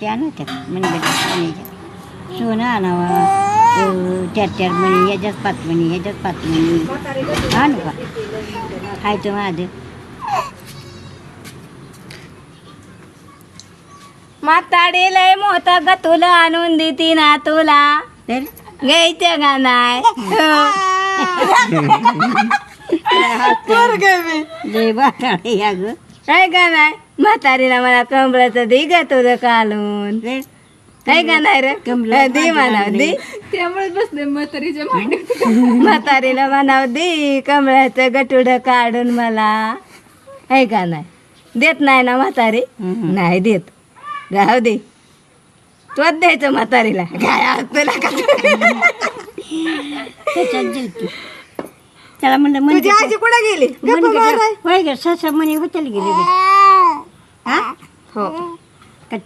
त्या नव्हत्या म्हणजे सोनं आणावा 4 मणी याच्यात 5 मणी ह्याच्यात 5 मणी आणू का हाय तो माझं म्हाताडी लय मोठा ग तुला आणून देती ना तुला तर घ्यायचं का नाही लय बाटाळे या ग काय का नाही म्हातारीला मला कमळाचं दे ग तुझं कालून काय का नाही रे दे म्हणाव दे त्यामुळे बसले म्हातारीच्या मांडी म्हातारीला म्हणाव दे कमळाचं गटुड काढून मला आहे का नाही देत नाही ना म्हातारी नाही देत राहू दे तोच द्यायचं म्हातारीला काय तुला त्याच्यात जेवतो त्याला म्हणलं तुझी आजी कुठे गेली होय ग 6 मणी होतील गेले हो का